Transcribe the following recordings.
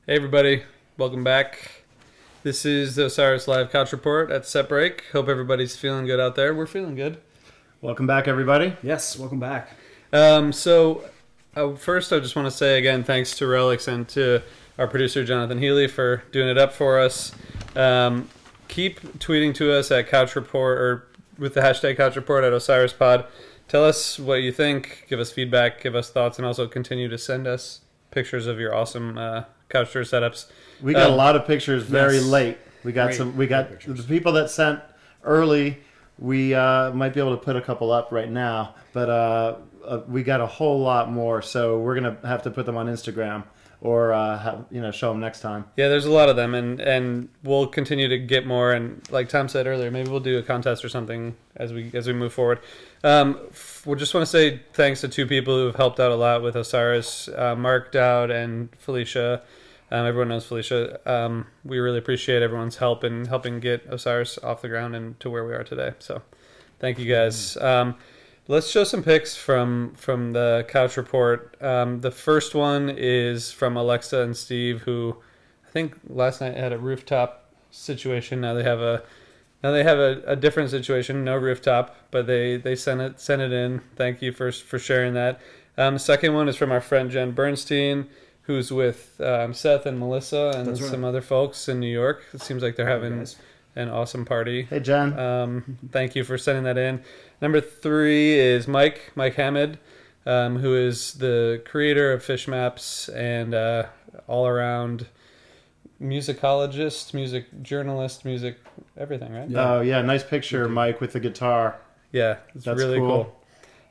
Hey everybody, welcome back. This is the Osiris Live Couch Report at Set Break. Hope everybody's feeling good out there. We're feeling good. Welcome back, everybody. Yes, welcome back. First I just want to say again thanks to Relix and to our producer Jonathan Healy for doing it up for us. Keep tweeting to us at Couch Report or with the hashtag Couch Report at OsirisPod. Tell us what you think, give us feedback, give us thoughts, and also continue to send us pictures of your awesome couch tour setups. We got a lot of pictures very late. We got Great, some. We got the people that sent early. We might be able to put a couple up right now, but we got a whole lot more. So we're gonna have to put them on Instagram or show them next time. Yeah, there's a lot of them, and we'll continue to get more. And like Tom said earlier, maybe we'll do a contest or something as we move forward. We just want to say thanks to two people who have helped out a lot with Osiris, Mark Dowd and Felicia. Everyone knows Felicia. We really appreciate everyone's help in helping get Osiris off the ground and to where we are today. So thank you guys. Let's show some pics from the Couch Report. The first one is from Alexa and Steve, who I think last night had a rooftop situation. Now they have a different situation, no rooftop, but they sent it in. Thank you for sharing that. The second one is from our friend Jen Bernstein, who's with Seth and Melissa and some other folks in New York. It seems like they're having an awesome party. Hey, Jen. Thank you for sending that in. Number 3 is Mike Hammond, who is the creator of Fish Maps and all-around musicologist, music journalist, music everything, right? Oh, yeah. Nice picture, Mike, with the guitar. Yeah, it's really cool.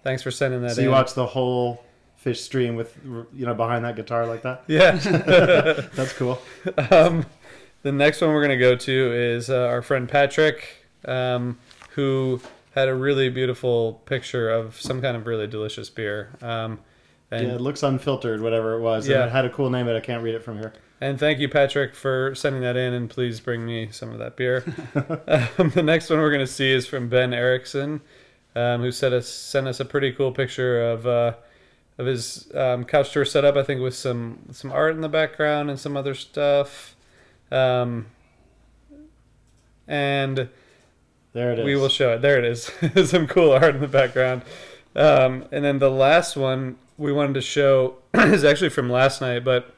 Thanks for sending that in. So you watched the whole Fish stream with, behind that guitar like that? Yeah. That's cool. The next one we're going to go to is our friend Patrick, who had a really beautiful picture of some kind of really delicious beer. And it looks unfiltered, whatever it was. Yeah. And it had a cool name, but I can't read it from here. And thank you, Patrick, for sending that in, and please bring me some of that beer. The next one we're going to see is from Ben Erickson, who sent us a pretty cool picture of his couch tour setup, I think with some art in the background and some other stuff. And there it is. We will show it. There it is. Some cool art in the background. And then the last one we wanted to show is actually from last night, but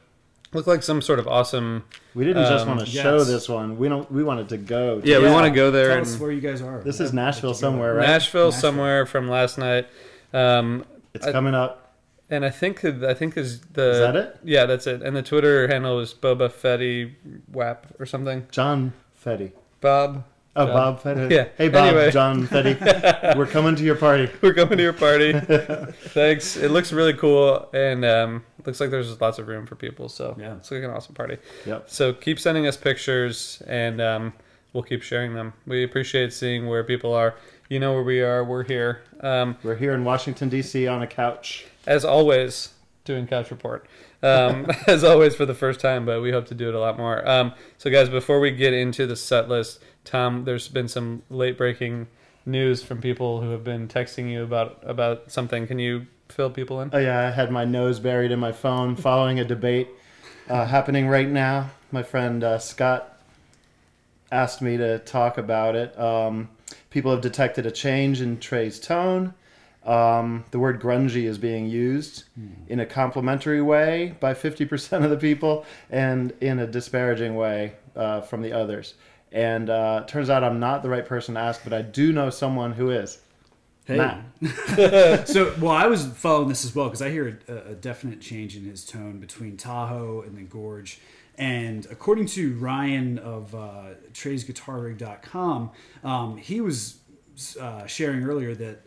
looked like some sort of awesome. We didn't just want to show this one. We wanted to go. Yeah, we want to go there. Tell us where you guys are. This is Nashville somewhere, right? Nashville somewhere from last night. It's coming up. And I think is Is that it? Yeah, that's it. And the Twitter handle is Boba Fetty Wap or something. John Fetty. Bob. Oh, John. Bob Fetty. Yeah. Hey, Bob. Anyway. John Fetty. We're coming to your party. We're coming to your party. Thanks. It looks really cool, and looks like there's lots of room for people. So yeah, it's like an awesome party. Yep. So keep sending us pictures, and we'll keep sharing them. We appreciate seeing where people are. You know where we are. We're here. We're here in Washington, D.C. on a couch. As always, doing Couch Report. As always for the first time, but we hope to do it a lot more. So guys, before we get into the set list, Tom, there's been some late-breaking news from people who have been texting you about something. Can you fill people in? Oh, yeah, I had my nose buried in my phone following a debate happening right now. My friend Scott asked me to talk about it. People have detected a change in Trey's tone. The word grungy is being used in a complimentary way by 50% of the people and in a disparaging way from the others. And turns out I'm not the right person to ask, but I do know someone who is. Hey. Matt. Well, I was following this as well because I hear a definite change in his tone between Tahoe and the Gorge. And according to Ryan of TreysGuitarRig.com, he was sharing earlier that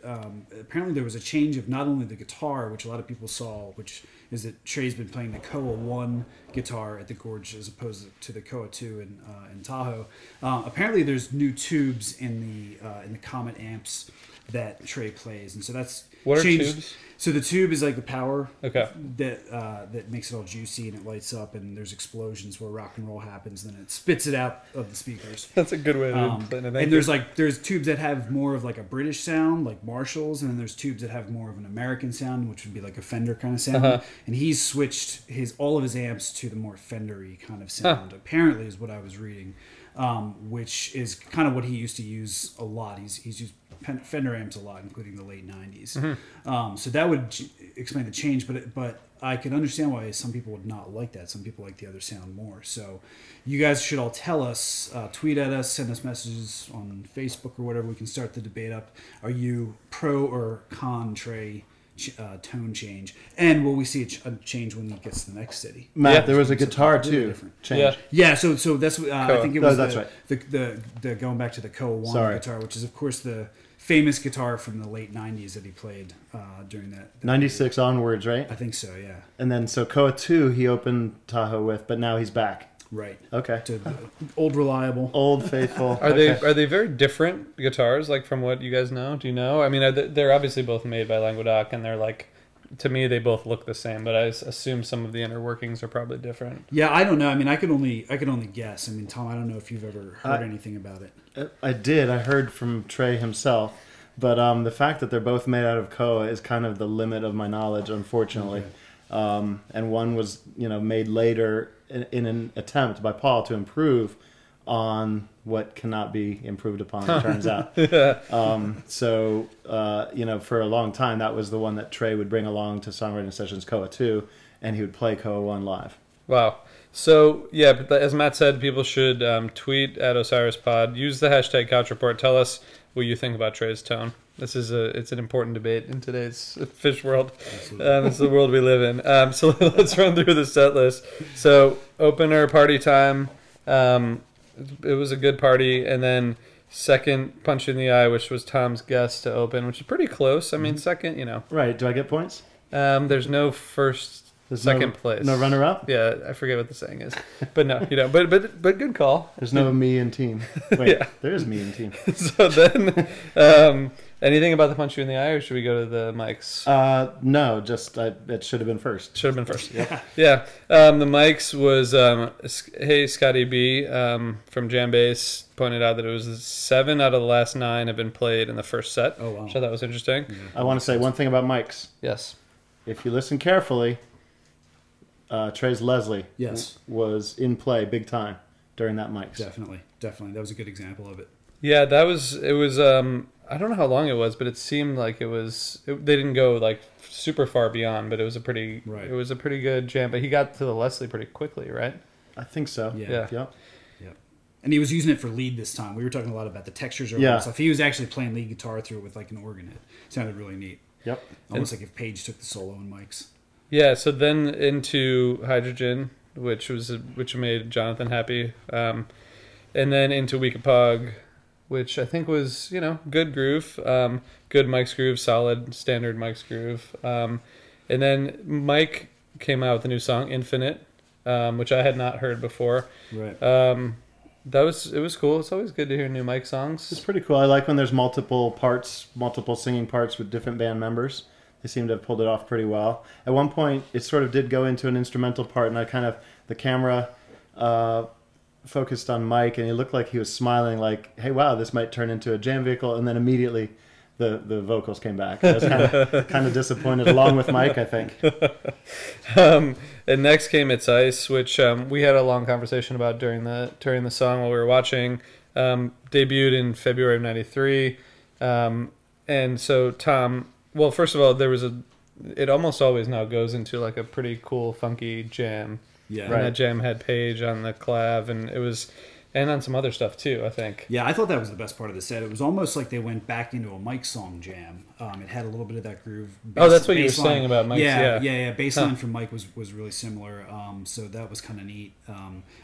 apparently there was a change of not only the guitar, which a lot of people saw, which is that Trey's been playing the Koa 1 guitar at the Gorge as opposed to the Koa 2 in Tahoe. Apparently there's new tubes in the Comet amps that Trey plays, and so that's What are changed. tubes? So the tube is like the power Okay. that makes it all juicy and it lights up and there's explosions where rock and roll happens. Then it spits it out of the speakers. That's a good way to explain it. And there's tubes that have more of like a British sound, like Marshalls, and then there's tubes that have more of an American sound, which would be like a Fender kind of sound. And he's switched all of his amps to the more Fender-y kind of sound. Apparently, is what I was reading, which is kind of what he used to use a lot. He's used Fender amps a lot, including the late '90s. So that would explain the change, but I can understand why some people would not like that. Some people like the other sound more. So you guys should all tell us, tweet at us, send us messages on Facebook or whatever. We can start the debate up. Are you pro or con Trey tone change? And will we see a change when he gets to the next city? Matt, there was a guitar too. Different. Change. Yeah. So that's I think it was that's the going back to the Koa 1 Sorry. guitar, which is of course the famous guitar from the late '90s that he played during that 96 onwards, right? I think so, yeah. And then so Koa 2 he opened Tahoe with, but now he's back. Right. Okay. To the old reliable. Old faithful. Are they very different guitars? Like from what you guys know? Do you know? I mean, they're obviously both made by Languedoc, and they're like, to me, they both look the same. But I assume some of the inner workings are probably different. Yeah, I don't know. I mean, I could only guess. I mean, Tom, I don't know if you've ever heard anything about it. I did. I heard from Trey himself. But the fact that they're both made out of Koa is kind of the limit of my knowledge, unfortunately. Okay. And one was, made later in an attempt by Paul to improve on what cannot be improved upon, it turns out. So, for a long time, that was the one that Trey would bring along to songwriting sessions, Koa 2, and he would play Koa 1 live. Wow. So, yeah, but as Matt said, people should tweet at OsirisPod. Use the hashtag CouchReport. Tell us what you think about Trey's tone. It's an important debate in today's fish world. It's the world we live in. So let's run through the set list. So opener, party time. It was a good party. And then second, Punch in the Eye, which was Tom's guess to open, which is pretty close. I mean, second, Right. Do I get points? There's no second place. No runner-up? Yeah, I forget what the saying is. But no, But good call. There's no me and team. Wait, there is me and team. So then, anything about the Punch You in the Eye, or should we go to the mics? No, just it should have been first. Should have been first. Yeah. The mics was Hey Scotty B from Jam Bass pointed out that it was 7 out of the last 9 have been played in the first set. Oh wow! Which I thought was interesting. Yeah. I want to say one thing about mics. Yes. If you listen carefully, Trey's Leslie was in play big time during that mics. Definitely. That was a good example of it. Yeah, it was. I don't know how long it was, but it seemed like they didn't go like super far beyond, but it was a pretty good jam. But he got to the Leslie pretty quickly, right? I think so. Yeah. Yep. And he was using it for lead this time. We were talking a lot about the textures and stuff. He was actually playing lead guitar through it with like an organ. It sounded really neat. Yep. Almost like if Page took the solo in mics. Yeah. So then into Hydrogen, which made Jonathan happy, and then into Weekapog, which I think was, good groove, good Mike's groove, solid standard Mike's groove. And then Mike came out with a new song, Infinite, which I had not heard before. Right. It was cool. It's always good to hear new Mike songs. It's pretty cool. I like when there's multiple singing parts with different band members. They seem to have pulled it off pretty well. At one point, it sort of did go into an instrumental part, and the camera focused on Mike, and he looked like he was smiling, like, "Hey, wow, this might turn into a jam vehicle." And then immediately, the vocals came back. I was kind of disappointed, along with Mike, I think. And next came It's Ice, which we had a long conversation about during the song while we were watching. Debuted in February of '93, and so Tom. Well, first of all, it almost always now goes into like a pretty cool, funky jam. Yeah. And that jam had Paige on the clav, and on some other stuff too, I think. Yeah, I thought that was the best part of the set. It was almost like they went back into a Mike song jam. It had a little bit of that groove. That's what you were saying about Mike's. Yeah. Baseline from Mike was really similar. So that was kind of neat.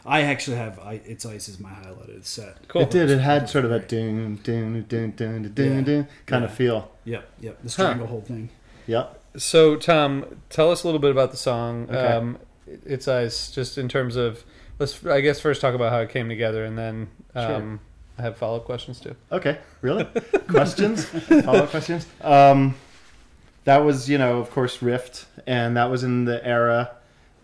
I actually have It's Ice as my highlight of the set. Cool. It did. It had sort of a doon doon doon doon doon doon kind of feel. Yep. The stranglehold thing. Yep. So Tom, tell us a little bit about the song. Okay. It's Ice, just in terms of, let's, I guess, first talk about how it came together, and then Sure. I have follow-up questions too. Okay, really? Questions? Follow-up questions? that was, of course, Rift, and that was in the era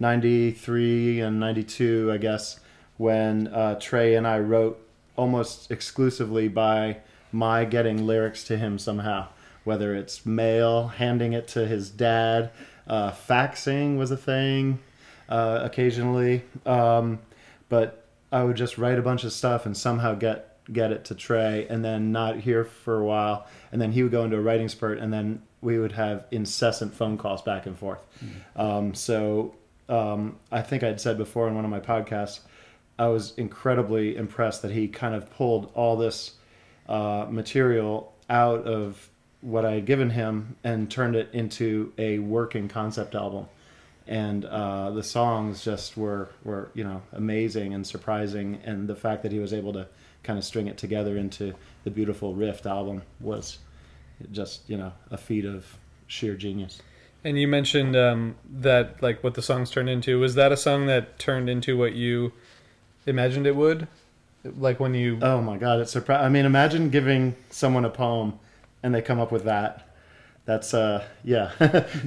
93 and 92, I guess, when Trey and I wrote almost exclusively by my getting lyrics to him somehow, whether it's mail, handing it to his dad, faxing was a thing occasionally, but I would just write a bunch of stuff and somehow get it to Trey, and then not hear for a while, and then he would go into a writing spurt, and then we would have incessant phone calls back and forth. I think I'd said before in one of my podcasts, I was incredibly impressed that he kind of pulled all this material out of what I had given him and turned it into a working concept album. And the songs just were amazing and surprising, and the fact that he was able to kind of string it together into the beautiful Rift album was just a feat of sheer genius. And you mentioned that, like, what the songs turned into. Was that a song that turned into what you imagined it would? Like when you... Oh my God, it's surprising. I mean, imagine giving someone a poem and they come up with that. That's, yeah.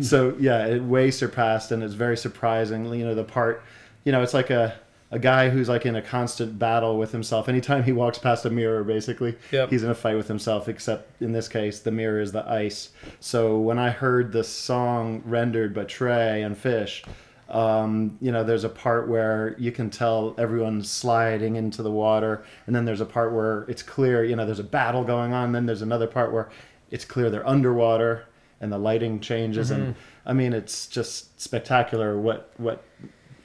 So, yeah, it way surpassed, and it's very surprising. The part, it's like a guy who's like in a constant battle with himself. Anytime he walks past a mirror, basically, he's in a fight with himself, except in this case, the mirror is the ice. So when I heard the song rendered by Trey and Fish, there's a part where you can tell everyone's sliding into the water, and then there's a part where it's clear, there's a battle going on, then there's another part where it's clear they're underwater and the lighting changes. Mm-hmm. And I mean, it's just spectacular what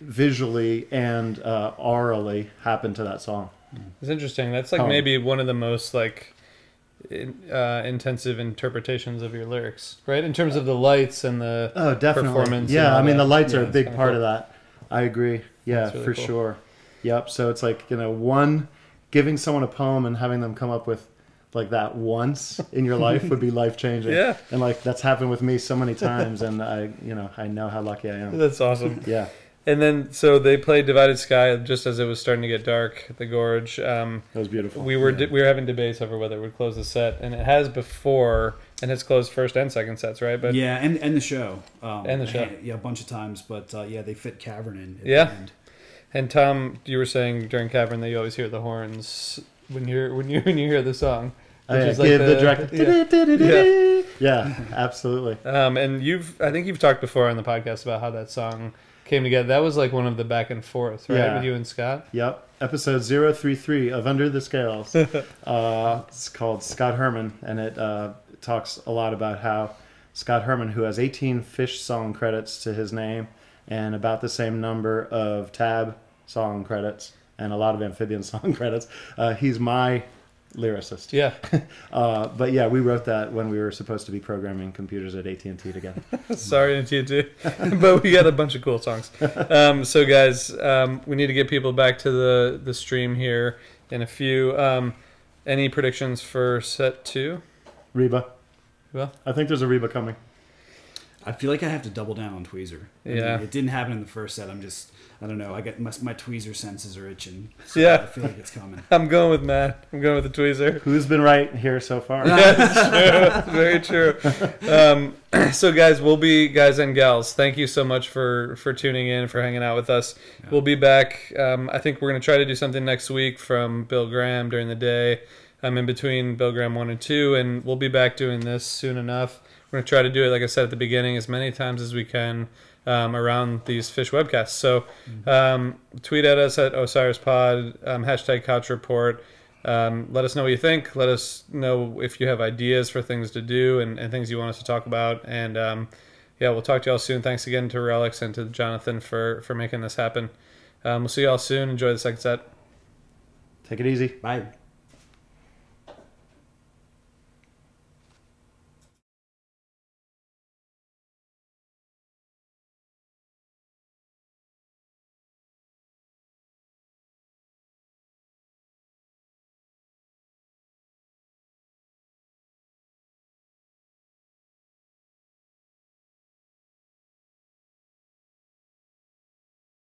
visually and aurally happened to that song. It's interesting. That's like maybe one of the most like intensive interpretations of your lyrics, right? In terms of the lights and the performance. Yeah, I mean, the lights are a big part of that. I agree. Yeah, really for sure. Yep. So it's like, one, giving someone a poem and having them come up with like that once in your life would be life-changing. Yeah. And like that's happened with me so many times, and I know how lucky I am. That's awesome. Yeah. And then, so they played Divided Sky just as it was starting to get dark at the Gorge. That was beautiful. We were having debates over whether it would close the set, and it has before, and it's closed first and second sets, right? But yeah, and the show. And the show. Yeah, a bunch of times, but they fit Cavern in at the end. And Tom, you were saying during Cavern that you always hear the horns when you hear the song. Which is like the direct. Yeah, absolutely. And I think you've talked before on the podcast about how that song came together. That was like one of the back and forth, right? Yeah. With you and Scott? Yep. Episode 033 of Under the Scales. It's called Scott Herman, and it talks a lot about how Scott Herman, who has 18 Fish song credits to his name and about the same number of Tab song credits and a lot of Amphibian song credits, he's my lyricist. Yeah. But yeah, we wrote that when we were supposed to be programming computers at AT&T together. Sorry, AT&T. But we got a bunch of cool songs. So guys, we need to get people back to the stream here in a few. Any predictions for set 2? Reba. Well, I think there's a Reba coming. I feel like I have to double down on Tweezer. Yeah. It didn't happen in the first set. I don't know. I get my Tweezer senses are itching. So yeah. I feel like it's coming. I'm going with Matt. I'm going with the Tweezer. Who's been right here so far? Yeah, it's true. Very true. So guys and gals, thank you so much for tuning in, for hanging out with us. Yeah. We'll be back. I think we're going to try to do something next week from Bill Graham during the day. I'm in between Bill Graham 1 and 2, and we'll be back doing this soon enough. We're going to try to do it, like I said at the beginning, as many times as we can around these Fish webcasts. So tweet at us at OsirisPod, hashtag Couch Report. Let us know what you think. Let us know if you have ideas for things to do and things you want us to talk about. And we'll talk to y'all soon. Thanks again to Relix and to Jonathan for making this happen. We'll see y'all soon. Enjoy the second set. Take it easy. Bye.